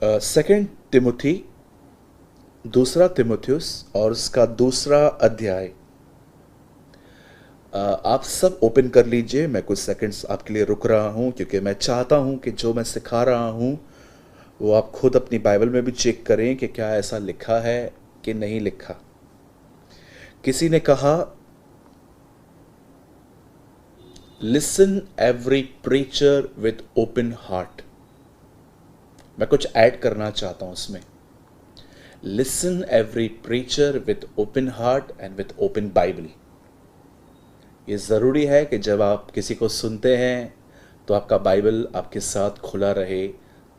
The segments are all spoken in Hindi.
सेकंड तिमुथी, दूसरा तिमुथियुस और उसका दूसरा अध्याय। आप सब ओपन कर लीजिए। मैं कुछ सेकंड्स आपके लिए रुक रहा हूं क्योंकि मैं चाहता हूं कि जो मैं सिखा रहा हूं वो आप खुद अपनी बाइबल में भी चेक करें कि क्या ऐसा लिखा है कि नहीं लिखा। किसी ने कहा, listen every preacher with open heart. मैं कुछ ऐड करना चाहता हूं उसमें। Listen every preacher with open heart and with open Bible. ये ज़रूरी है कि जब आप किसी को सुनते हैं तो आपका बाइबल आपके साथ खुला रहे,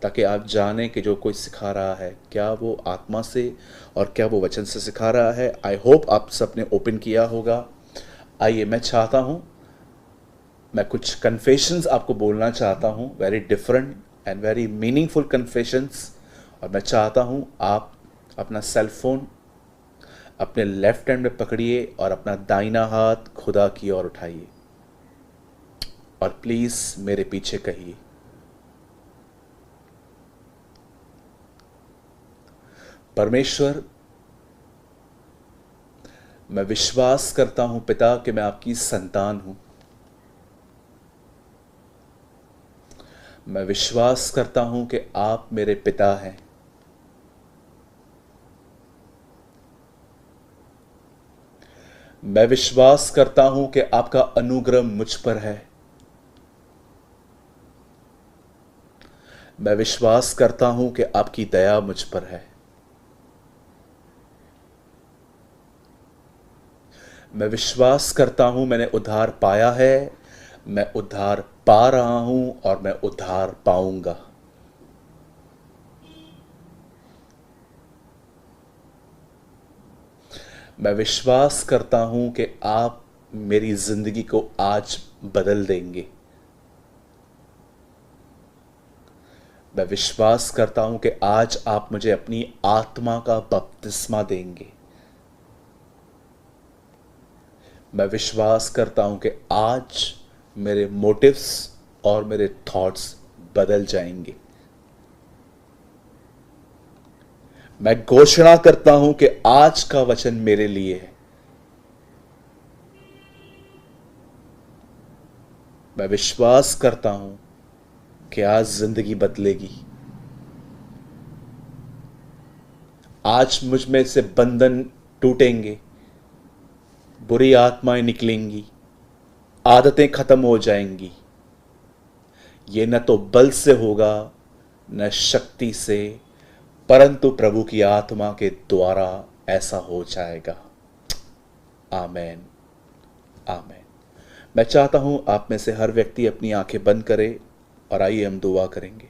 ताकि आप जानें कि जो कोई सिखा रहा है क्या वो आत्मा से और क्या वो वचन से सिखा रहा है। आई होप आप सबने ओपन किया होगा। आइए, मैं चाहता हूँ, मैं कुछ कन्फेशंस आपको बोलना चाहता हूँ, very different and very meaningful confessions. और मैं चाहता हूँ आप अपना सेल फोन अपने लेफ्ट हैंड में पकड़िए और अपना दाहिना हाथ खुदा की ओर उठाइए और प्लीज मेरे पीछे कहिए, परमेश्वर, मैं विश्वास करता हूं पिता कि मैं आपकी संतान हूं। मैं विश्वास करता हूं कि आप मेरे पिता हैं। मैं विश्वास करता हूं कि आपका अनुग्रह मुझ पर है। मैं विश्वास करता हूं कि आपकी दया मुझ पर है। मैं विश्वास करता हूं मैंने उद्धार पाया है, मैं उद्धार पा रहा हूं और मैं उद्धार पाऊंगा। मैं विश्वास करता हूं कि आप मेरी जिंदगी को आज बदल देंगे। मैं विश्वास करता हूं कि आज आप मुझे अपनी आत्मा का बपतिस्मा देंगे। मैं विश्वास करता हूं कि आज मेरे मोटिव्स और मेरे थॉट्स बदल जाएंगे। मैं घोषणा करता हूं कि आज का वचन मेरे लिए है। मैं विश्वास करता हूं कि आज जिंदगी बदलेगी। आज मुझ में से बंधन टूटेंगे, बुरी आत्माएं निकलेंगी, आदतें खत्म हो जाएंगी। ये न तो बल से होगा न शक्ति से, परंतु प्रभु की आत्मा के द्वारा ऐसा हो जाएगा। आमेन, आमेन। मैं चाहता हूं आप में से हर व्यक्ति अपनी आंखें बंद करे और आइए हम दुआ करेंगे।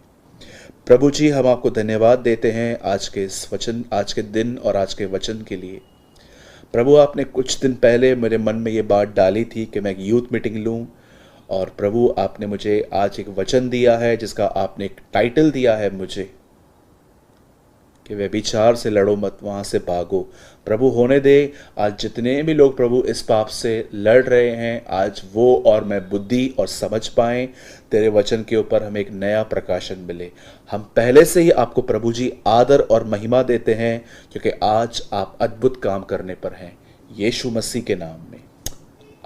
प्रभु जी, हम आपको धन्यवाद देते हैं आज के इस वचन, आज के दिन और आज के वचन के लिए। प्रभु, आपने कुछ दिन पहले मेरे मन में ये बात डाली थी कि मैं एक यूथ मीटिंग लूं, और प्रभु आपने मुझे आज एक वचन दिया है जिसका आपने एक टाइटल दिया है मुझे कि व्यभिचार से लड़ो मत, वहां से भागो। प्रभु, होने दे आज जितने भी लोग प्रभु इस पाप से लड़ रहे हैं, आज वो और मैं बुद्धि और समझ पाएं, तेरे वचन के ऊपर हमें एक नया प्रकाशन मिले। हम पहले से ही आपको प्रभु जी आदर और महिमा देते हैं क्योंकि आज आप अद्भुत काम करने पर हैं, यीशु मसीह के नाम में।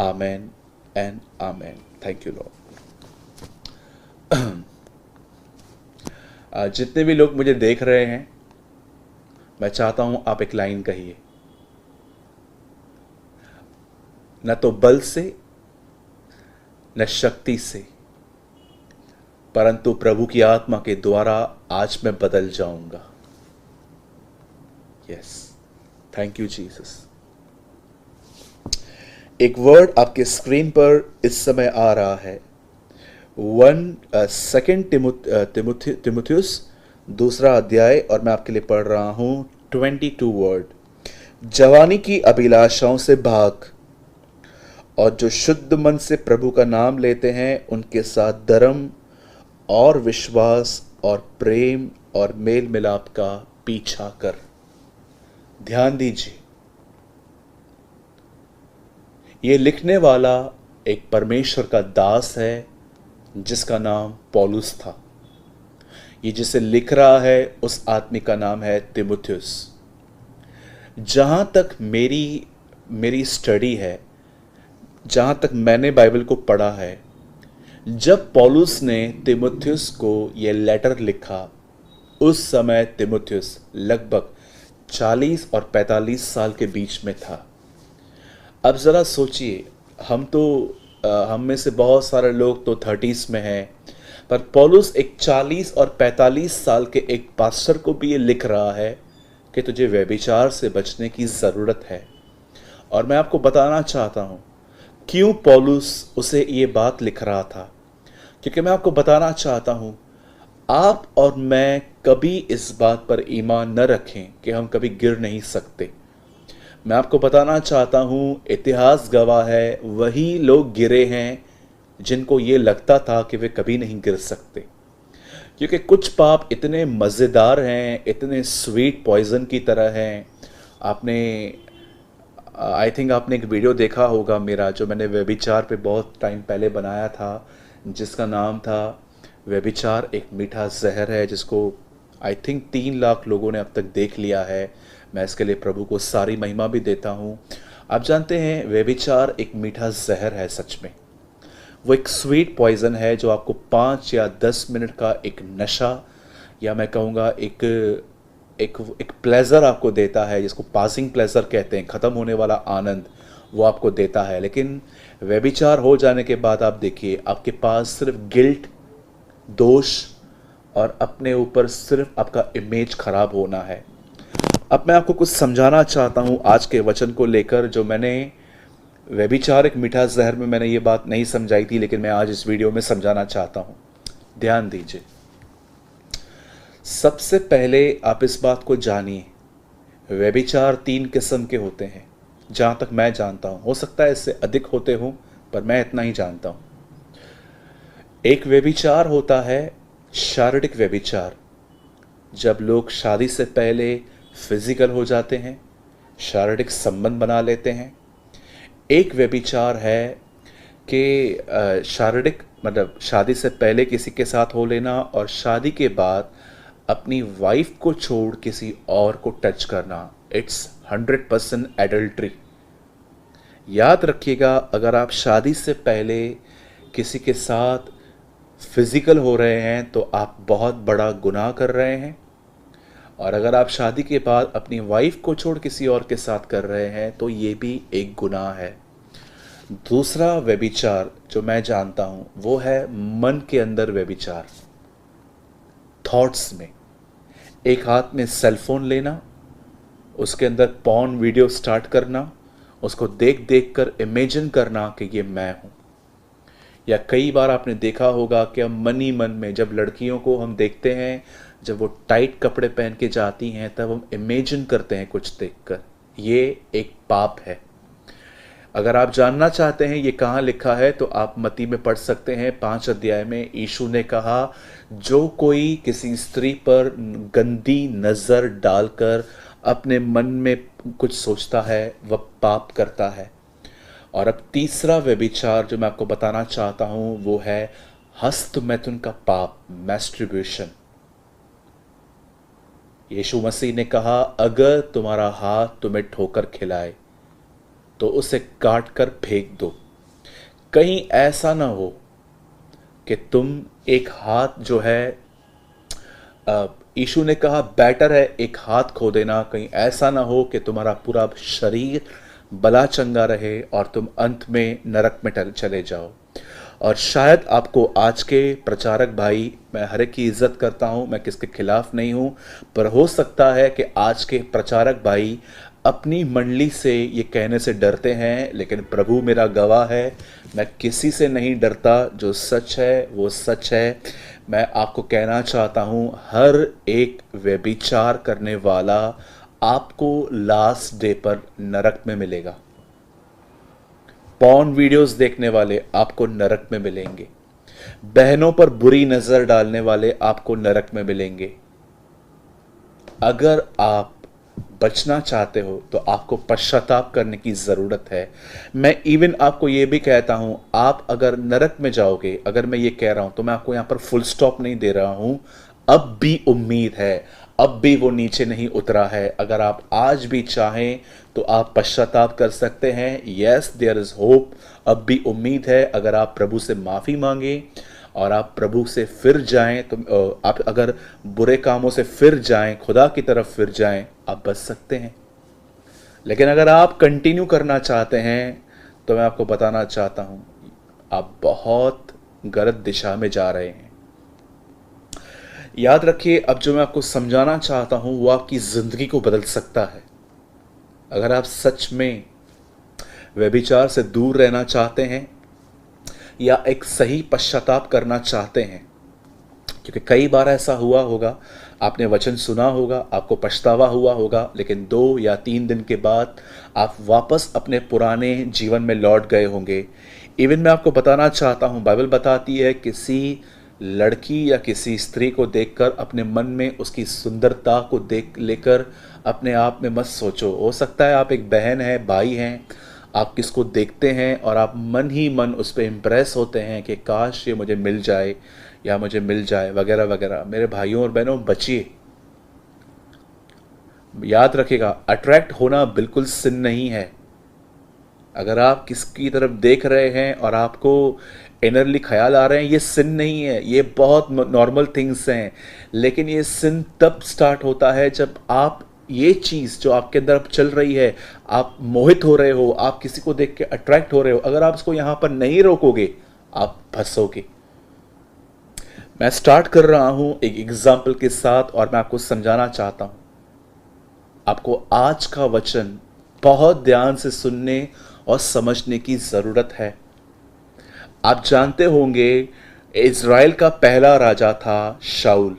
Amen and amen. Thank you lord. आज जितने भी लोग मुझे देख रहे हैं, मैं चाहता हूं आप एक लाइन कहिए, न तो बल से न शक्ति से, परंतु प्रभु की आत्मा के द्वारा आज मैं बदल जाऊंगा। Yes, thank you Jesus. एक वर्ड आपके स्क्रीन पर इस समय आ रहा है, सेकंड तिमुथियुस दूसरा अध्याय, और मैं आपके लिए पढ़ रहा हूं 22 वर्ड। जवानी की अभिलाषाओं से भाग, और जो शुद्ध मन से प्रभु का नाम लेते हैं उनके साथ धर्म और विश्वास और प्रेम और मेल मिलाप का पीछा कर। ध्यान दीजिए, ये लिखने वाला एक परमेश्वर का दास है जिसका नाम पौलुस था। ये जिसे लिख रहा है उस आदमी का नाम है तीमुथियुस। जहाँ तक मेरी मेरी स्टडी है, जहाँ तक मैंने बाइबल को पढ़ा है, जब पौलुस ने तीमुथियुस को ये लेटर लिखा, उस समय तीमुथियुस लगभग 40 और 45 साल के बीच में था। अब ज़रा सोचिए, हम में से बहुत सारे लोग तो 30s में हैं, पर पौलुस एक 40 और 45 साल के एक पास्टर को भी ये लिख रहा है कि तुझे व्यभिचार से बचने की ज़रूरत है। और मैं आपको बताना चाहता हूँ क्यों पौलुस उसे ये बात लिख रहा था, क्योंकि मैं आपको बताना चाहता हूँ आप और मैं कभी इस बात पर ईमान न रखें कि हम कभी गिर नहीं सकते। मैं आपको बताना चाहता हूँ इतिहास गवाह है, वही लोग गिरे हैं जिनको ये लगता था कि वे कभी नहीं गिर सकते, क्योंकि कुछ पाप इतने मज़ेदार हैं, इतने स्वीट पॉइजन की तरह हैं। आपने आई थिंक आपने एक वीडियो देखा होगा मेरा, जो मैंने व्यभिचार पे बहुत टाइम पहले बनाया था, जिसका नाम था व्यभिचार एक मीठा जहर है, जिसको आई थिंक 3 लाख लोगों ने अब तक देख लिया है। मैं इसके लिए प्रभु को सारी महिमा भी देता हूँ। आप जानते हैं व्यभिचार एक मीठा जहर है। सच में वो एक स्वीट पॉइजन है जो आपको 5 या 10 मिनट का एक नशा, या मैं कहूँगा एक एक एक प्लेज़र आपको देता है, जिसको पासिंग प्लेज़र कहते हैं, ख़त्म होने वाला आनंद, वो आपको देता है। लेकिन व्यभिचार हो जाने के बाद आप देखिए, आपके पास सिर्फ गिल्ट, दोष और अपने ऊपर सिर्फ आपका इमेज खराब होना है। अब मैं आपको कुछ समझाना चाहता हूँ आज के वचन को लेकर, जो मैंने व्यभिचार एक मीठा जहर में मैंने ये बात नहीं समझाई थी, लेकिन मैं आज इस वीडियो में समझाना चाहता हूँ। ध्यान दीजिए। सबसे पहले आप इस बात को जानिए, व्यभिचार 3 किस्म के होते हैं जहाँ तक मैं जानता हूँ। हो सकता है इससे अधिक होते हों, पर मैं इतना ही जानता हूँ। एक व्यभिचार होता है शारीरिक व्यभिचार, जब लोग शादी से पहले फिजिकल हो जाते हैं, शारीरिक संबंध बना लेते हैं। एक व्यभिचार है कि शारीरिक मतलब शादी से पहले किसी के साथ हो लेना और शादी के बाद अपनी वाइफ को छोड़ किसी और को टच करना। It's 100% adultery. याद रखिएगा, अगर आप शादी से पहले किसी के साथ फिजिकल हो रहे हैं तो आप बहुत बड़ा गुनाह कर रहे हैं, और अगर आप शादी के बाद अपनी वाइफ को छोड़ किसी और के साथ कर रहे हैं तो ये भी एक गुनाह है। दूसरा व्यभिचार जो मैं जानता हूं वो है मन के अंदर व्यभिचार, थॉट्स में। एक हाथ में सेलफोन लेना, उसके अंदर पॉर्न वीडियो स्टार्ट करना, उसको देख देख कर इमेजिन करना कि ये मैं हूं। या कई बार आपने देखा होगा कि हम मन ही मन में, जब लड़कियों को हम देखते हैं जब वो टाइट कपड़े पहन के जाती हैं, तब हम इमेजिन करते हैं कुछ देखकर। ये एक पाप है। अगर आप जानना चाहते हैं ये कहाँ लिखा है तो आप मत्ती में पढ़ सकते हैं 5 अध्याय में। यीशु ने कहा, जो कोई किसी स्त्री पर गंदी नज़र डालकर अपने मन में कुछ सोचता है वह पाप करता है। और अब तीसरा व्यभिचार जो मैं आपको बताना चाहता हूं वो है हस्तमैथुन का पाप, मैस्ट्रिब्यूशन। यीशु मसीह ने कहा, अगर तुम्हारा हाथ तुम्हें ठोकर खिलाए तो उसे काट कर फेंक दो। कहीं ऐसा ना हो कि तुम एक हाथ जो है, यीशु ने कहा बेटर है एक हाथ खो देना, कहीं ऐसा ना हो कि तुम्हारा पूरा शरीर बला चंगा रहे और तुम अंत में नरक में चले जाओ। और शायद आपको आज के प्रचारक भाई, मैं हर एक की इज्जत करता हूं, मैं किसके खिलाफ नहीं हूं, पर हो सकता है कि आज के प्रचारक भाई अपनी मंडली से ये कहने से डरते हैं, लेकिन प्रभु मेरा गवाह है, मैं किसी से नहीं डरता। जो सच है वो सच है। मैं आपको कहना चाहता हूं, हर एक व्यभिचार करने वाला आपको लास्ट डे पर नरक में मिलेगा। पॉर्न वीडियोस देखने वाले आपको नरक में मिलेंगे। बहनों पर बुरी नजर डालने वाले आपको नरक में मिलेंगे। अगर आप बचना चाहते हो तो आपको पश्चाताप करने की ज़रूरत है। मैं इवन आपको ये भी कहता हूँ, आप अगर नरक में जाओगे, अगर मैं ये कह रहा हूँ तो मैं आपको यहाँ पर फुल स्टॉप नहीं दे रहा हूँ, अब भी उम्मीद है, अब भी वो नीचे नहीं उतरा है। अगर आप आज भी चाहें तो आप पश्चाताप कर सकते हैं। यस, देयर इज होप, अब भी उम्मीद है। अगर आप प्रभु से माफ़ी मांगें और आप प्रभु से फिर जाएं, तो आप अगर बुरे कामों से फिर जाएं, खुदा की तरफ फिर जाएं, आप बच सकते हैं। लेकिन अगर आप कंटिन्यू करना चाहते हैं तो मैं आपको बताना चाहता हूं, आप बहुत गलत दिशा में जा रहे हैं। याद रखिए, अब जो मैं आपको समझाना चाहता हूं वो आपकी जिंदगी को बदल सकता है। अगर आप सच में व्यभिचार से दूर रहना चाहते हैं या एक सही पश्चाताप करना चाहते हैं, क्योंकि कई बार ऐसा हुआ होगा, आपने वचन सुना होगा, आपको पछतावा हुआ होगा, लेकिन 2 या 3 दिन के बाद आप वापस अपने पुराने जीवन में लौट गए होंगे। इवन मैं आपको बताना चाहता हूँ, बाइबल बताती है किसी लड़की या किसी स्त्री को देखकर अपने मन में उसकी सुंदरता को देख लेकर अपने आप में मत सोचो। हो सकता है आप एक बहन है, भाई हैं, आप किसको देखते हैं और आप मन ही मन उस पर इम्प्रेस होते हैं कि काश ये मुझे मिल जाए या मुझे मिल जाए वगैरह वगैरह। मेरे भाइयों और बहनों, बचिए। याद रखिएगा, अट्रैक्ट होना बिल्कुल सिन नहीं है। अगर आप किसकी तरफ देख रहे हैं और आपको इनरली ख्याल आ रहे हैं, ये सिन नहीं है, ये बहुत नॉर्मल थिंग्स हैं। लेकिन ये सिन तब स्टार्ट होता है जब आप ये चीज़ जो आपके अंदर अब चल रही है, आप मोहित हो रहे हो, आप किसी को देख के अट्रैक्ट हो रहे हो, अगर आप इसको यहाँ पर नहीं रोकोगे आप फंसोगे। मैं स्टार्ट कर रहा हूं एक एग्जाम्पल के साथ और मैं आपको समझाना चाहता हूं। आपको आज का वचन बहुत ध्यान से सुनने और समझने की ज़रूरत है। आप जानते होंगे, इज़राइल का पहला राजा था शाऊल,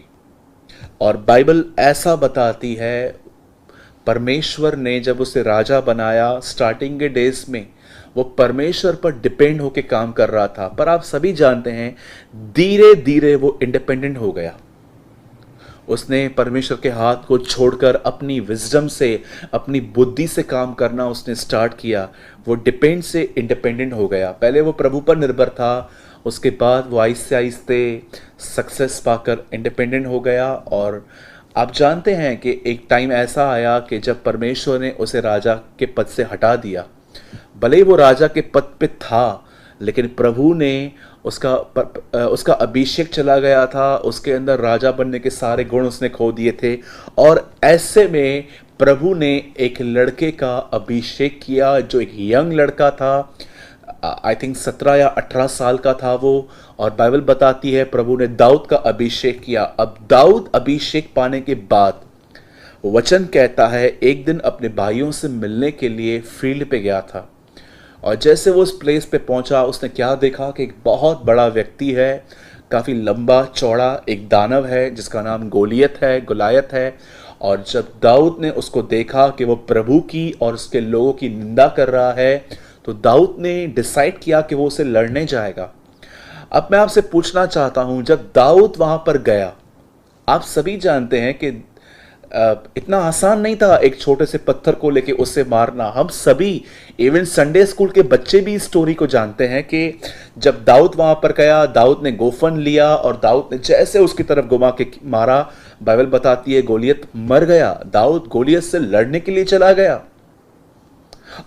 और बाइबल ऐसा बताती है परमेश्वर ने जब उसे राजा बनाया, स्टार्टिंग के डेज में वो परमेश्वर पर डिपेंड होके काम कर रहा था। पर आप सभी जानते हैं, धीरे धीरे वो इंडिपेंडेंट हो गया। उसने परमेश्वर के हाथ को छोड़कर अपनी विजडम से, अपनी बुद्धि से काम करना उसने स्टार्ट किया। वो डिपेंड से इंडिपेंडेंट हो गया। पहले वो प्रभु पर निर्भर था, उसके बाद वो आहिस्ते आहिस्ते सक्सेस पाकर इंडिपेंडेंट हो गया। और आप जानते हैं कि एक टाइम ऐसा आया कि जब परमेश्वर ने उसे राजा के पद से हटा दिया। भले ही वो राजा के पद पे था, लेकिन प्रभु ने उसका अभिषेक चला गया था, उसके अंदर राजा बनने के सारे गुण उसने खो दिए थे। और ऐसे में प्रभु ने एक लड़के का अभिषेक किया जो एक यंग लड़का था। आई थिंक 17 या 18 साल का था वो। और बाइबल बताती है प्रभु ने दाऊद का अभिषेक किया। अब दाऊद अभिषेक पाने के बाद वचन कहता है एक दिन अपने भाइयों से मिलने के लिए फील्ड पे गया था, और जैसे वो उस प्लेस पे पहुंचा, उसने क्या देखा कि एक बहुत बड़ा व्यक्ति है, काफ़ी लंबा चौड़ा, एक दानव है जिसका नाम गुलायत है। और जब दाऊद ने उसको देखा कि वो प्रभु की और उसके लोगों की निंदा कर रहा है, तो दाऊद ने डिसाइड किया कि वो उसे लड़ने जाएगा। अब मैं आपसे पूछना चाहता हूं, जब दाऊद वहां पर गया, आप सभी जानते हैं कि इतना आसान नहीं था एक छोटे से पत्थर को लेके उससे मारना। हम सभी, इवन संडे स्कूल के बच्चे भी इस स्टोरी को जानते हैं कि जब दाऊद वहां पर गया, दाऊद ने गोफन लिया और दाऊद ने जैसे उसकी तरफ घुमा के मारा, बाइबल बताती है गोलियत मर गया। दाऊद गोलियत से लड़ने के लिए चला गया,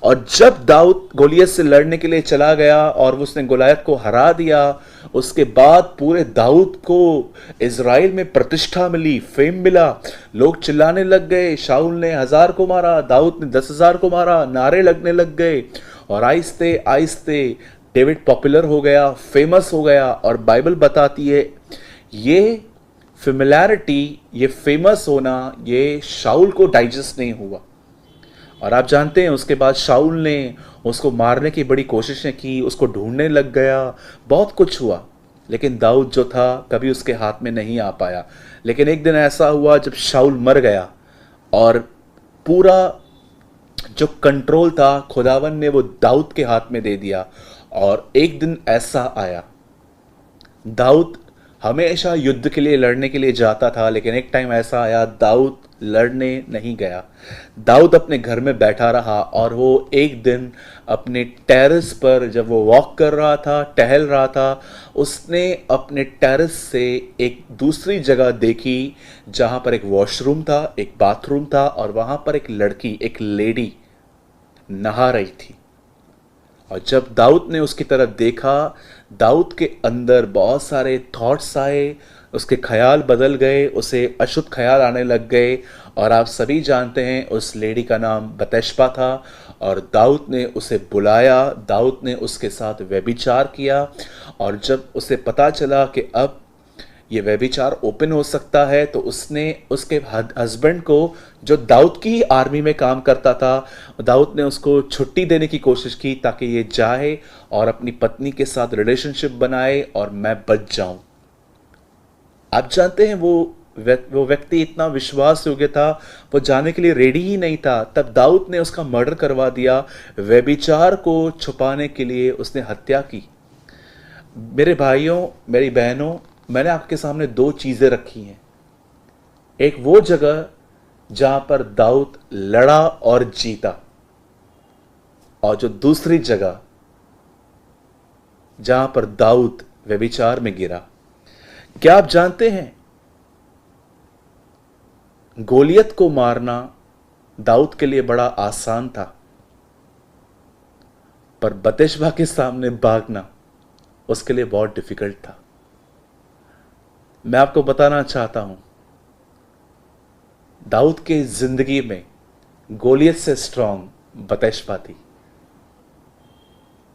और जब दाऊद गोलियत से लड़ने के लिए चला गया और उसने गोलायत को हरा दिया, उसके बाद पूरे दाऊद को इज़राइल में प्रतिष्ठा मिली, फेम मिला। लोग चिल्लाने लग गए, शाऊल ने 1000 को मारा, दाऊद ने 10,000 को मारा, नारे लगने लग गए। और आहिस्ते आहिस्ते डेविड पॉपुलर हो गया, फेमस हो गया। और बाइबल बताती है ये फेमिलैरिटी, ये फेमस होना, ये शाऊल को डाइजेस्ट नहीं हुआ। और आप जानते हैं उसके बाद शाऊल ने उसको मारने की बड़ी कोशिशें की, उसको ढूंढने लग गया, बहुत कुछ हुआ, लेकिन दाऊद जो था कभी उसके हाथ में नहीं आ पाया। लेकिन एक दिन ऐसा हुआ जब शाऊल मर गया और पूरा जो कंट्रोल था खुदावन ने वो दाऊद के हाथ में दे दिया। और एक दिन ऐसा आया, दाऊद हमेशा युद्ध के लिए, लड़ने के लिए जाता था, लेकिन एक टाइम ऐसा आया दाऊद लड़ने नहीं गया। दाऊद अपने घर में बैठा रहा और वो एक दिन अपने टेरेस पर जब वो वॉक कर रहा था, टहल रहा था, उसने अपने टेरेस से एक दूसरी जगह देखी जहाँ पर एक वॉशरूम था, एक बाथरूम था और वहाँ पर एक लड़की, एक लेडी नहा रही थी। और जब दाऊद ने उसकी तरफ देखा, दाऊद के अंदर बहुत सारे थॉट्स आए, उसके ख्याल बदल गए, उसे अशुद्ध ख्याल आने लग गए। और आप सभी जानते हैं उस लेडी का नाम बतशबा था और दाऊद ने उसे बुलाया, दाऊद ने उसके साथ व्यभिचार किया। और जब उसे पता चला कि अब ये व्यभिचार ओपन हो सकता है, तो उसने उसके हस्बैंड को, जो दाऊद की आर्मी में काम करता था, दाऊद ने उसको छुट्टी देने की कोशिश की ताकि ये जाए और अपनी पत्नी के साथ रिलेशनशिप बनाए और मैं बच जाऊं। आप जानते हैं वो व्यक्ति इतना विश्वास योग्य था, वो जाने के लिए रेडी ही नहीं था। तब दाऊद ने उसका मर्डर करवा दिया। व्यभिचार को छुपाने के लिए उसने हत्या की। मेरे भाइयों, मेरी बहनों, मैंने आपके सामने दो चीजें रखी हैं। एक वो जगह जहां पर दाऊद लड़ा और जीता, और जो दूसरी जगह जहां पर दाऊद व्यभिचार में गिरा। क्या आप जानते हैं, गोलियत को मारना दाऊद के लिए बड़ा आसान था, पर बतशबा के सामने भागना उसके लिए बहुत डिफिकल्ट था। मैं आपको बताना चाहता हूं, दाऊद के जिंदगी में गोलियत से स्ट्रांग बतशबा थी।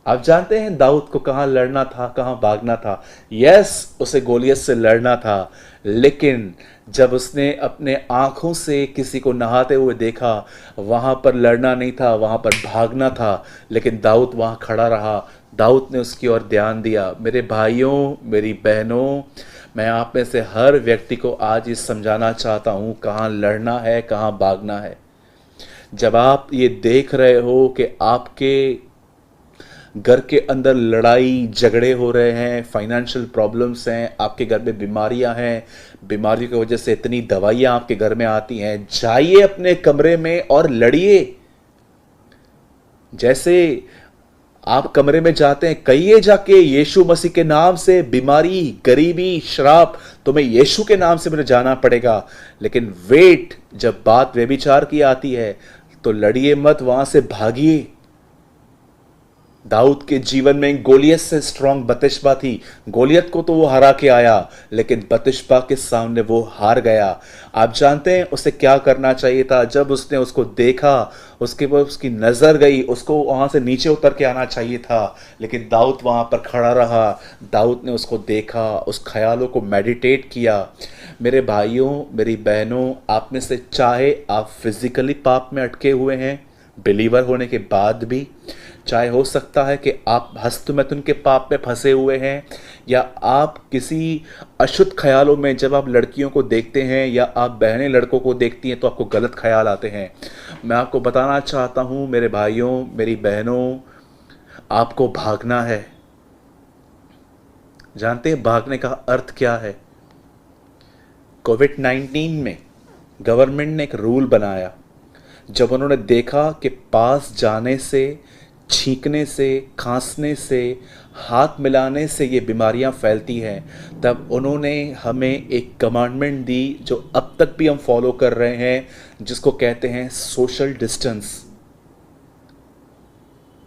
आप जानते हैं दाऊद को कहां लड़ना था, कहां भागना था। यस, उसे गोलियत से लड़ना था, लेकिन जब उसने अपने आंखों से किसी को नहाते हुए देखा, वहां पर लड़ना नहीं था, वहां पर भागना था। लेकिन दाऊद वहां खड़ा रहा, दाऊद ने उसकी ओर ध्यान दिया। मेरे भाइयों, मेरी बहनों, मैं आप में से हर व्यक्ति को आज ये समझाना चाहता हूं, कहां लड़ना है, कहां भागना है। जब आप ये देख रहे हो कि आपके घर के अंदर लड़ाई झगड़े हो रहे हैं, फाइनेंशियल प्रॉब्लम्स हैं, आपके घर में बीमारियां हैं, बीमारियों की वजह से इतनी दवाइयां आपके घर में आती हैं, जाइए अपने कमरे में और लड़िए। जैसे आप कमरे में जाते हैं, कहिए जाके यीशु मसीह के नाम से बीमारी, गरीबी, श्राप, तुम्हें यीशु के नाम से मुझे जाना पड़ेगा। लेकिन वेट, जब बात व्यभिचार की आती है तो लड़िए मत, वहां से भागिए। दाऊद के जीवन में गोलियत से स्ट्रांग बतशबा थी। गोलियत को तो वो हरा के आया, लेकिन बतशबा के सामने वो हार गया। आप जानते हैं उसे क्या करना चाहिए था? जब उसने उसको देखा, उसके बाद उसकी नजर गई, उसको वहां से नीचे उतर के आना चाहिए था, लेकिन दाऊद वहां पर खड़ा रहा। दाऊद ने उसको देखा, उस ख्यालों को मेडिटेट किया। मेरे भाइयों, मेरी बहनों, आप में से चाहे आप फिजिकली पाप में अटके हुए हैं बिलीवर होने के बाद भी, चाहे हो सकता है कि आप हस्तमैथुन के पाप में फंसे हुए हैं, या आप किसी अशुद्ध ख्यालों में, जब आप लड़कियों को देखते हैं या आप बहनें लड़कों को देखती हैं तो आपको गलत ख्याल आते हैं। मैं आपको बताना चाहता हूं मेरे भाइयों, मेरी बहनों, आपको भागना है। जानते हैं भागने का अर्थ क्या है? कोविड-19 में गवर्नमेंट ने एक रूल बनाया। जब उन्होंने देखा कि पास जाने से, छींकने से, खांसने से, हाथ मिलाने से ये बीमारियां फैलती हैं, तब उन्होंने हमें एक कमांडमेंट दी जो अब तक भी हम फॉलो कर रहे हैं, जिसको कहते हैं सोशल डिस्टेंस,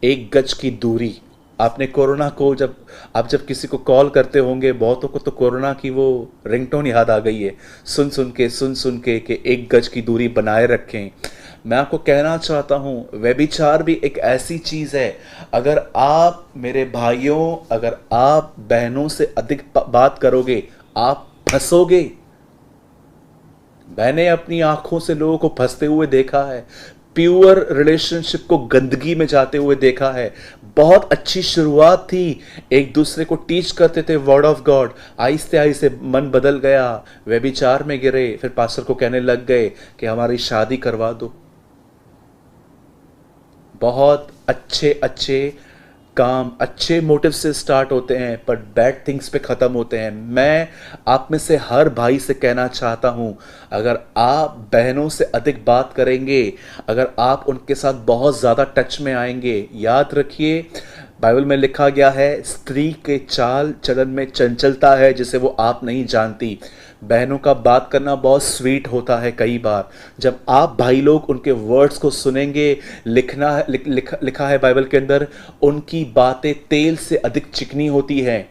1 गज की दूरी। आपने कोरोना को, जब आप जब किसी को कॉल करते होंगे, बहुतों को तो कोरोना की वो रिंगटोन याद आ गई है, सुन सुन के कि 1 गज की दूरी बनाए रखें। मैं आपको कहना चाहता हूं, व्यभिचार भी एक ऐसी चीज है, अगर आप, मेरे भाइयों, अगर आप बहनों से अधिक बात करोगे, आप फंसोगे। मैंने अपनी आंखों से लोगों को फंसते हुए देखा है, प्योर रिलेशनशिप को गंदगी में जाते हुए देखा है। बहुत अच्छी शुरुआत थी, एक दूसरे को टीच करते थे वर्ड ऑफ गॉड, आहिस्ते आहिस्ते मन बदल गया, व्यभिचार में गिरे, फिर पास्टर को कहने लग गए कि हमारी शादी करवा दो। बहुत अच्छे अच्छे काम अच्छे मोटिव से स्टार्ट होते हैं पर बैड थिंग्स पे ख़त्म होते हैं। मैं आप में से हर भाई से कहना चाहता हूँ, अगर आप बहनों से अधिक बात करेंगे, अगर आप उनके साथ बहुत ज़्यादा टच में आएंगे, याद रखिए बाइबल में लिखा गया है, स्त्री के चाल चलन में चंचलता है जिसे वो आप नहीं जानती। बहनों का बात करना बहुत स्वीट होता है। कई बार जब आप भाई लोग उनके वर्ड्स को सुनेंगे, लिखा है बाइबल के अंदर, उनकी बातें तेल से अधिक चिकनी होती हैं।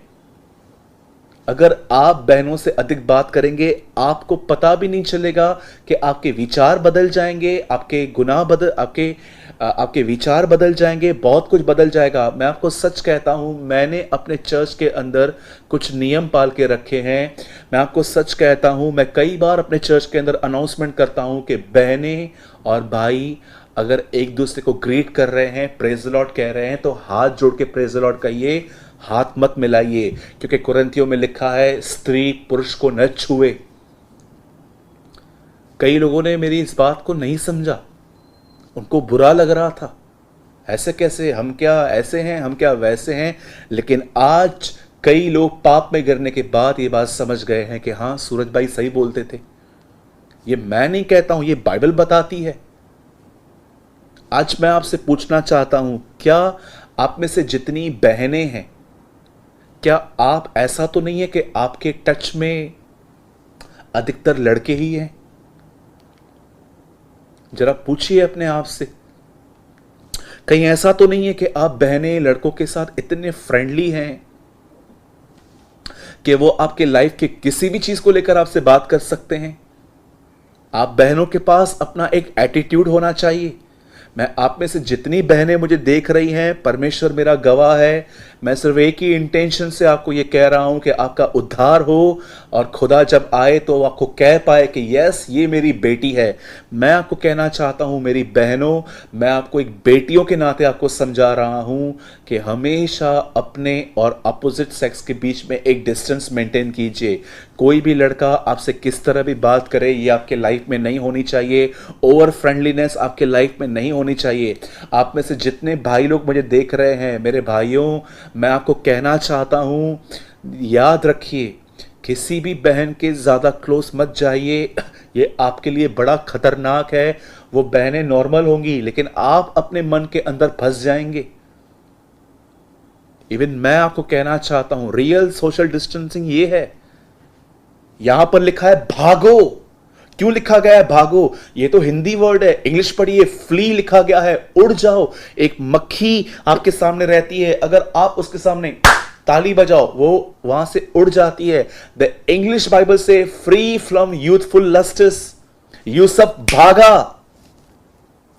अगर आप बहनों से अधिक बात करेंगे, आपको पता भी नहीं चलेगा कि आपके विचार बदल जाएंगे, आपके गुनाह बदल आपके विचार बदल जाएंगे, बहुत कुछ बदल जाएगा। मैं आपको सच कहता हूं, मैंने अपने चर्च के अंदर कुछ नियम पाल के रखे हैं। मैं आपको सच कहता हूं, मैं कई बार अपने चर्च के अंदर अनाउंसमेंट करता हूं कि बहनें और भाई अगर एक दूसरे को ग्रीट कर रहे हैं, प्रेज द लॉर्ड कह रहे हैं, तो हाथ जोड़ के प्रेज द लॉर्ड कहिए, हाथ मत मिलाइए। क्योंकि कुरिन्थियों में लिखा है, स्त्री पुरुष को न छुए। कई लोगों ने मेरी इस बात को नहीं समझा, उनको बुरा लग रहा था, ऐसे कैसे, हम क्या ऐसे हैं, हम क्या वैसे हैं। लेकिन आज कई लोग पाप में गिरने के बाद ये बात समझ गए हैं कि हाँ, सूरज भाई सही बोलते थे। ये मैं नहीं कहता हूं, ये बाइबल बताती है। आज मैं आपसे पूछना चाहता हूं, क्या आप में से जितनी बहनें हैं, क्या आप, ऐसा तो नहीं है कि आपके टच में अधिकतर लड़के ही हैं? जरा पूछिए अपने आप से, कहीं ऐसा तो नहीं है कि आप बहनें लड़कों के साथ इतने फ्रेंडली हैं कि वो आपके लाइफ के किसी भी चीज को लेकर आपसे बात कर सकते हैं? आप बहनों के पास अपना एक एटीट्यूड होना चाहिए। मैं आप में से जितनी बहनें मुझे देख रही हैं, परमेश्वर मेरा गवाह है, मैं सिर्फ एक ही इंटेंशन से आपको ये कह रहा हूं कि आपका उद्धार हो और खुदा जब आए तो वो आपको कह पाए कि यस, ये मेरी बेटी है। मैं आपको कहना चाहता हूं मेरी बहनों, मैं आपको एक बेटियों के नाते आपको समझा रहा हूं कि हमेशा अपने और अपोजिट सेक्स के बीच में एक डिस्टेंस मेंटेन कीजिए। कोई भी लड़का आपसे किस तरह भी बात करे, ये आपके लाइफ में नहीं होनी चाहिए। ओवर फ्रेंडलीनेस आपके लाइफ में नहीं होनी चाहिए। आप में से जितने भाई लोग मुझे देख रहे हैं, मेरे भाइयों, मैं आपको कहना चाहता हूं, याद रखिए, किसी भी बहन के ज्यादा क्लोज मत जाइए। ये आपके लिए बड़ा खतरनाक है। वो बहनें नॉर्मल होंगी लेकिन आप अपने मन के अंदर फंस जाएंगे। इवन मैं आपको कहना चाहता हूं, रियल सोशल डिस्टेंसिंग ये है। यहां पर लिखा है भागो। क्यों लिखा गया है भागो? ये तो हिंदी वर्ड है, इंग्लिश पढ़िए, फ्ली लिखा गया है, उड़ जाओ। एक मक्खी आपके सामने रहती है, अगर आप उसके सामने ताली बजाओ, वो वहां से उड़ जाती है। द इंग्लिश बाइबल से फ्री फ्रॉम यूथफुल लस्ट्स। यूसुफ भागा।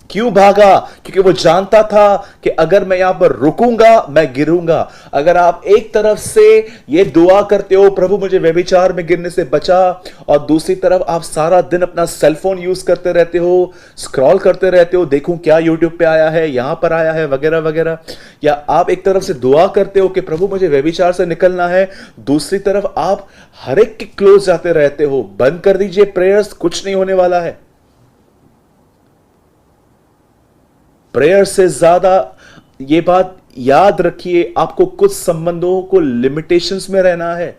क्यों भागा? क्योंकि वो जानता था कि अगर मैं यहां पर रुकूंगा मैं गिरूंगा। अगर आप एक तरफ से ये दुआ करते हो, प्रभु मुझे व्यभिचार में गिरने से बचा, और दूसरी तरफ आप सारा दिन अपना सेलफोन यूज करते रहते हो, स्क्रॉल करते रहते हो, देखूं क्या यूट्यूब पे आया है, यहां पर आया है, वगैरह वगैरह, या आप एक तरफ से दुआ करते हो कि प्रभु मुझे व्यभिचार से निकलना है, दूसरी तरफ आप हर एक के क्लोज जाते रहते हो, बंद कर दीजिए प्रेयर्स, कुछ नहीं होने वाला है। प्रेयर से ज्यादा ये बात याद रखिए, आपको कुछ संबंधों को लिमिटेशंस में रहना है।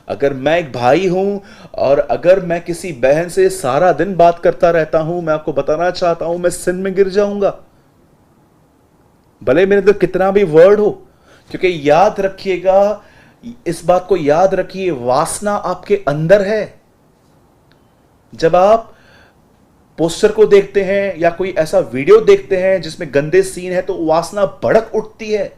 अगर मैं एक भाई हूं और अगर मैं किसी बहन से सारा दिन बात करता रहता हूं, मैं आपको बताना चाहता हूं, मैं सिन में गिर जाऊंगा, भले मेरे अंदर कितना भी वर्ड हो। क्योंकि याद रखिएगा, इस बात को याद रखिए, वासना आपके अंदर है। जब आप पोस्टर को देखते हैं या कोई ऐसा वीडियो देखते हैं जिसमें गंदे सीन है, तो वासना भड़क उठती है।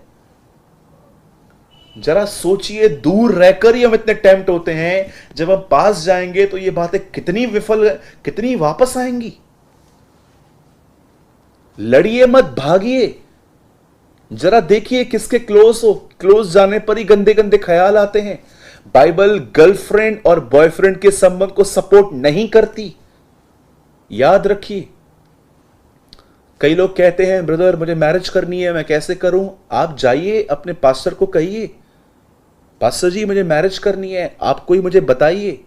जरा सोचिए, दूर रहकर ही हम इतने टेम्प्ट होते हैं, जब हम पास जाएंगे तो ये बातें कितनी विफल, कितनी वापस आएंगी। लड़िए मत, भागिए। जरा देखिए किसके क्लोज हो, क्लोज जाने पर ही गंदे गंदे ख्याल आते हैं। बाइबल गर्लफ्रेंड और बॉयफ्रेंड के संबंध को सपोर्ट नहीं करती, याद रखिए। कई लोग कहते हैं, ब्रदर मुझे मैरिज करनी है, मैं कैसे करूं? आप जाइए अपने पास्टर को कहिए, पास्टर जी मुझे मैरिज करनी है, आप कोई मुझे बताइए।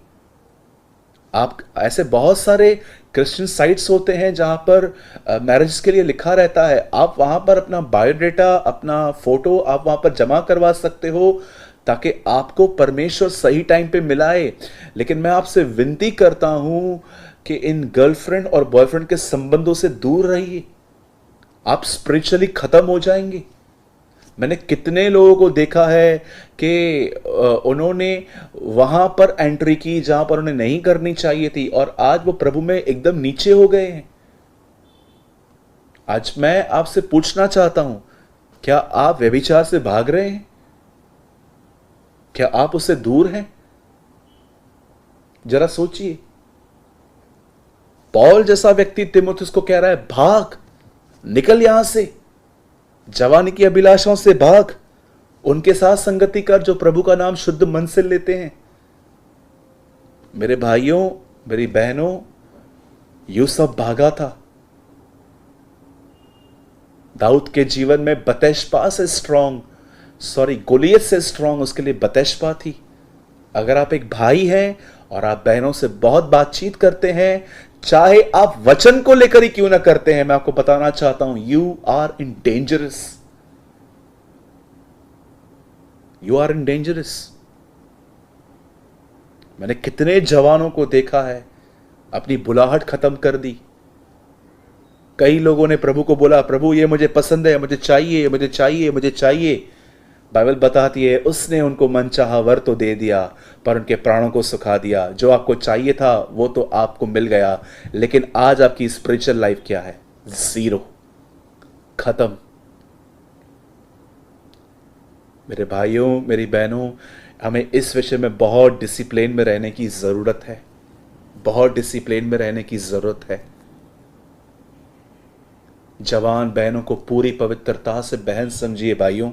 आप ऐसे बहुत सारे क्रिश्चियन साइट्स होते हैं जहां पर मैरिज के लिए लिखा रहता है, आप वहां पर अपना बायोडेटा, अपना फोटो आप वहां पर जमा करवा सकते हो ताकि आपको परमेश्वर सही टाइम पे मिलाए। लेकिन मैं आपसे विनती करता हूं कि इन गर्लफ्रेंड और बॉयफ्रेंड के संबंधों से दूर रहिए, आप स्पिरिचुअली खत्म हो जाएंगे। मैंने कितने लोगों को देखा है कि उन्होंने वहां पर एंट्री की जहां पर उन्हें नहीं करनी चाहिए थी और आज वो प्रभु में एकदम नीचे हो गए हैं। आज मैं आपसे पूछना चाहता हूं, क्या आप व्यभिचार से भाग रहे हैं? क्या आप उससे दूर हैं? जरा सोचिए। पौल जैसा व्यक्ति तिमुथियुस को कह रहा है, भाग, निकल यहां से, जवानी की अभिलाषाओं से भाग, उनके साथ संगति कर जो प्रभु का नाम शुद्ध मन से लेते हैं। मेरे भाइयों, मेरी बहनों, यूसुफ भागा था। दाऊद के जीवन में बतशबा से स्ट्रांग, गोलियत से स्ट्रांग उसके लिए बतशबा थी। अगर आप एक भाई हैं और आप बहनों से बहुत बातचीत करते हैं, चाहे आप वचन को लेकर ही क्यों ना करते हैं, मैं आपको बताना चाहता हूं, you are in dangerous. You are in dangerous. मैंने कितने जवानों को देखा है अपनी बुलाहट खत्म कर दी। कई लोगों ने प्रभु को बोला, प्रभु ये मुझे पसंद है, मुझे चाहिए, मुझे चाहिए, मुझे चाहिए। बाइबल बताती है उसने उनको मनचाहा वर तो दे दिया पर उनके प्राणों को सुखा दिया। जो आपको चाहिए था वो तो आपको मिल गया, लेकिन आज आपकी स्पिरिचुअल लाइफ क्या है? जीरो, खत्म। मेरे भाइयों, मेरी बहनों, हमें इस विषय में बहुत डिसिप्लिन में रहने की जरूरत है, बहुत डिसिप्लिन में रहने की जरूरत है। जवान बहनों को पूरी पवित्रता से बहन समझिए भाइयों,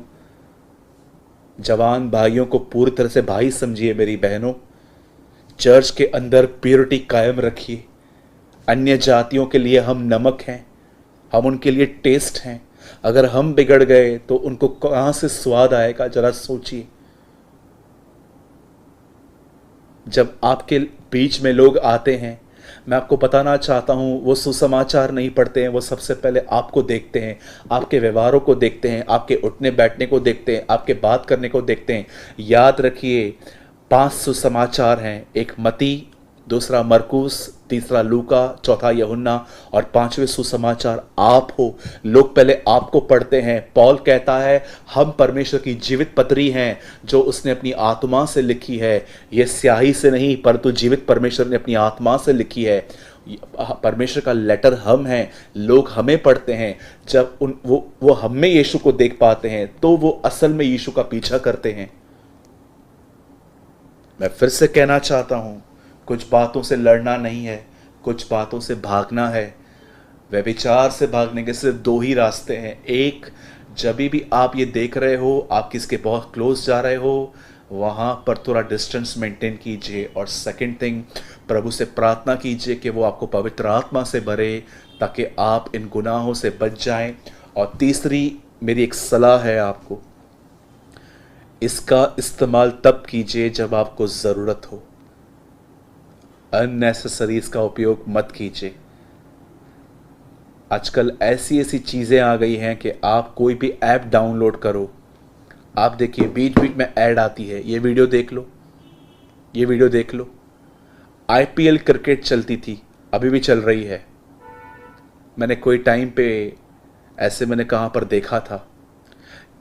जवान भाइयों को पूरी तरह से भाई समझिए मेरी बहनों। चर्च के अंदर प्योरिटी कायम रखिए। अन्य जातियों के लिए हम नमक हैं, हम उनके लिए टेस्ट हैं। अगर हम बिगड़ गए तो उनको कहां से स्वाद आएगा? जरा सोचिए। जब आपके बीच में लोग आते हैं, मैं आपको बताना चाहता हूं, वो सुसमाचार नहीं पढ़ते हैं, वो सबसे पहले आपको देखते हैं, आपके व्यवहारों को देखते हैं, आपके उठने बैठने को देखते हैं, आपके बात करने को देखते हैं। याद रखिए, 5 सुसमाचार हैं, एक मती, दूसरा मरकुस, तीसरा लूका, चौथा यूहन्ना और 5वें सुसमाचार आप हो। लोग पहले आपको पढ़ते हैं। पौल कहता है हम परमेश्वर की जीवित पत्री हैं जो उसने अपनी आत्मा से लिखी है। यह स्याही से नहीं परंतु जीवित परमेश्वर ने अपनी आत्मा से लिखी है। परमेश्वर का लेटर हम हैं। लोग हमें पढ़ते हैं। जब वो हम में यीशु को देख पाते हैं तो वो असल में यीशु का पीछा करते हैं। मैं फिर से कहना चाहता हूं, कुछ बातों से लड़ना नहीं है, कुछ बातों से भागना है। व्यभिचार से भागने के सिर्फ 2 ही रास्ते हैं। एक, जब भी आप ये देख रहे हो आप किसके बहुत क्लोज जा रहे हो, वहाँ पर थोड़ा डिस्टेंस मेंटेन कीजिए। और सेकंड थिंग, प्रभु से प्रार्थना कीजिए कि वो आपको पवित्र आत्मा से भरे ताकि आप इन गुनाहों से बच जाएं। और तीसरी मेरी एक सलाह है आपको, इसका इस्तेमाल तब कीजिए जब आपको ज़रूरत हो। अननेसेसरी इसका उपयोग मत कीजिए। आजकल ऐसी ऐसी चीज़ें आ गई हैं कि आप कोई भी ऐप डाउनलोड करो, आप देखिए बीच बीच में ऐड आती है, ये वीडियो देख लो, ये वीडियो देख लो। आईपीएल क्रिकेट चलती थी, अभी भी चल रही है। मैंने कोई टाइम पे ऐसे मैंने कहाँ पर देखा था,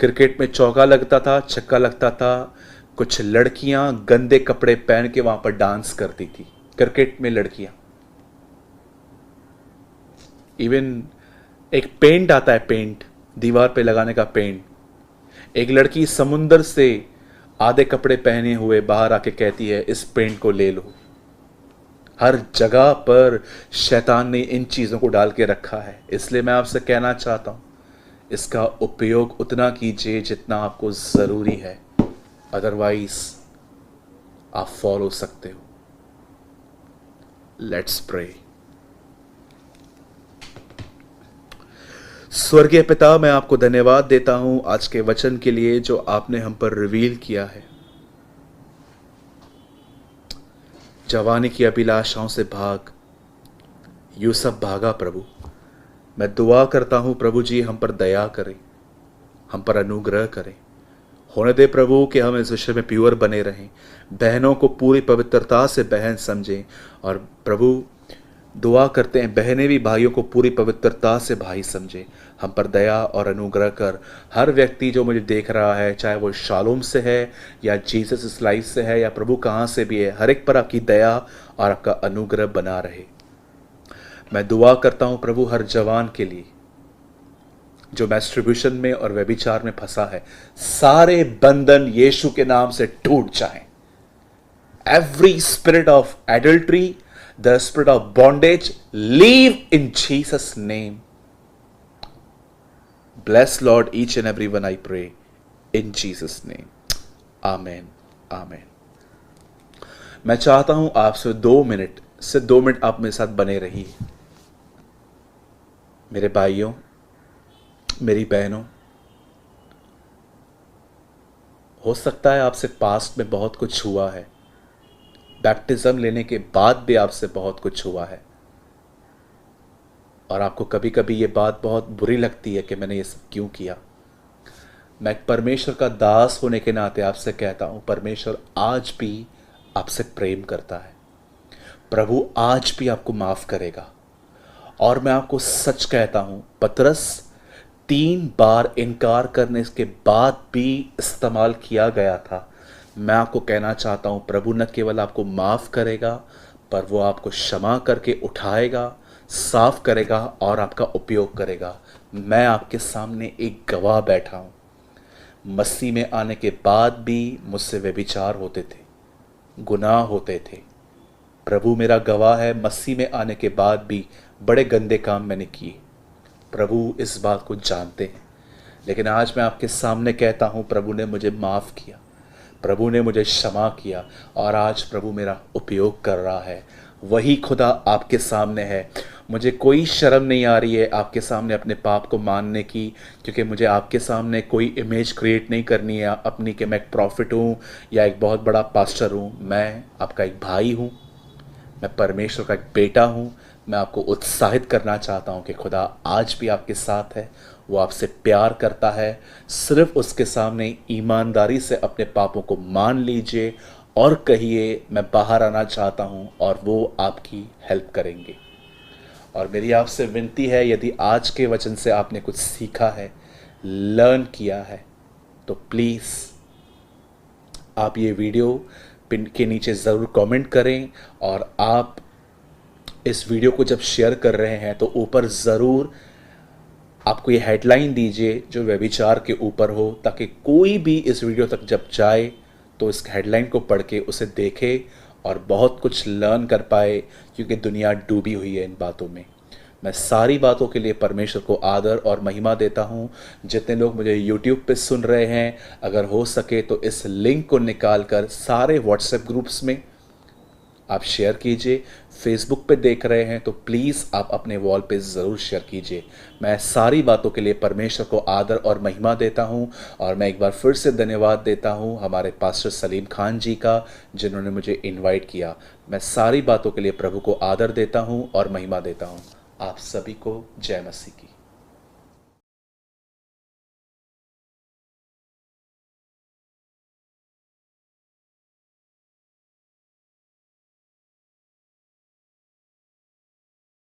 क्रिकेट में चौका लगता था, छक्का लगता था, कुछ लड़कियां गंदे कपड़े पहन के वहां पर डांस करती थी। क्रिकेट में लड़कियां, इवन एक पेंट आता है, पेंट दीवार पे लगाने का पेंट। एक लड़की समुंदर से आधे कपड़े पहने हुए बाहर आके कहती है इस पेंट को ले लो। हर जगह पर शैतान ने इन चीजों को डाल के रखा है। इसलिए मैं आपसे कहना चाहता हूं, इसका उपयोग उतना कीजिए जितना आपको जरूरी है, अदरवाइज आप फॉलो सकते हो। Let's pray. स्वर्गीय पिता, मैं आपको धन्यवाद देता हूं आज के वचन के लिए जो आपने हम पर रिवील किया है। जवानी की अभिलाषाओं से भाग, यूँ सब भागा प्रभु। मैं दुआ करता हूँ प्रभु जी, हम पर दया करें, हम पर अनुग्रह करें। होने दे प्रभु कि हम इस विषय में प्योर बने रहें, बहनों को पूरी पवित्रता से बहन समझें। और प्रभु दुआ करते हैं बहनें भी भाइयों को पूरी पवित्रता से भाई समझें। हम पर दया और अनुग्रह कर। हर व्यक्ति जो मुझे देख रहा है, चाहे वो शालोम से है या जीसस इस लाइफ से है या प्रभु कहाँ से भी है, हर एक पर आपकी दया और आपका अनुग्रह बना रहे। मैं दुआ करता हूँ प्रभु हर जवान के लिए जो मैस्ट्रिब्यूशन में और व्यभिचार में फंसा है, सारे बंधन यीशु के नाम से टूट जाएं। Every spirit of adultery, the spirit of bondage, leave in Jesus' name. Bless Lord each and every one, I pray in Jesus' name. Amen. Amen. मैं चाहता हूं आपसे 2 मिनट आप मेरे साथ बने रहिए। मेरे भाइयों, मेरी बहनों, हो सकता है आपसे पास्ट में बहुत कुछ हुआ है, बैप्टिज्म लेने के बाद भी आपसे बहुत कुछ हुआ है और आपको कभी कभी ये बात बहुत बुरी लगती है कि मैंने ये सब क्यों किया। मैं एक परमेश्वर का दास होने के नाते आपसे कहता हूँ, परमेश्वर आज भी आपसे प्रेम करता है। प्रभु आज भी आपको माफ़ करेगा। और मैं आपको सच कहता हूँ, पतरस 3 बार इनकार करने के बाद भी इस्तेमाल किया गया था। मैं आपको कहना चाहता हूँ, प्रभु न केवल आपको माफ़ करेगा, पर वो आपको क्षमा करके उठाएगा, साफ करेगा और आपका उपयोग करेगा। मैं आपके सामने एक गवाह बैठा हूँ। मसीह में आने के बाद भी मुझसे व्यभिचार होते थे, गुनाह होते थे। प्रभु मेरा गवाह है, मसीह में आने के बाद भी बड़े गंदे काम मैंने किए। प्रभु इस बात को जानते हैं। लेकिन आज मैं आपके सामने कहता हूँ, प्रभु ने मुझे माफ़ किया, प्रभु ने मुझे क्षमा किया और आज प्रभु मेरा उपयोग कर रहा है। वही खुदा आपके सामने है। मुझे कोई शर्म नहीं आ रही है आपके सामने अपने पाप को मानने की, क्योंकि मुझे आपके सामने कोई इमेज क्रिएट नहीं करनी है अपनी कि मैं एक प्रॉफिट हूँ या एक बहुत बड़ा पास्टर हूँ। मैं आपका एक भाई हूँ, मैं परमेश्वर का एक बेटा हूँ। मैं आपको उत्साहित करना चाहता हूँ कि खुदा आज भी आपके साथ है, वो आपसे प्यार करता है। सिर्फ उसके सामने ईमानदारी से अपने पापों को मान लीजिए और कहिए मैं बाहर आना चाहता हूँ, और वो आपकी हेल्प करेंगे। और मेरी आपसे विनती है, यदि आज के वचन से आपने कुछ सीखा है, लर्न किया है, तो प्लीज़ आप ये वीडियो पिन के नीचे ज़रूर कमेंट करें। और आप इस वीडियो को जब शेयर कर रहे हैं तो ऊपर ज़रूर आपको ये हेडलाइन दीजिए जो व्यभिचार के ऊपर हो, ताकि कोई भी इस वीडियो तक जब जाए तो इस हेडलाइन को पढ़ के उसे देखे और बहुत कुछ लर्न कर पाए, क्योंकि दुनिया डूबी हुई है इन बातों में। मैं सारी बातों के लिए परमेश्वर को आदर और महिमा देता हूँ। जितने लोग मुझे YouTube पे सुन रहे हैं, अगर हो सके तो इस लिंक को निकाल कर सारे व्हाट्सएप ग्रुप्स में आप शेयर कीजिए। फेसबुक पे देख रहे हैं तो प्लीज़ आप अपने वॉल पे ज़रूर शेयर कीजिए। मैं सारी बातों के लिए परमेश्वर को आदर और महिमा देता हूं। और मैं एक बार फिर से धन्यवाद देता हूं हमारे पास्टर सलीम खान जी का, जिन्होंने मुझे इनवाइट किया। मैं सारी बातों के लिए प्रभु को आदर देता हूं और महिमा देता हूं। आप सभी को जय मसीह की।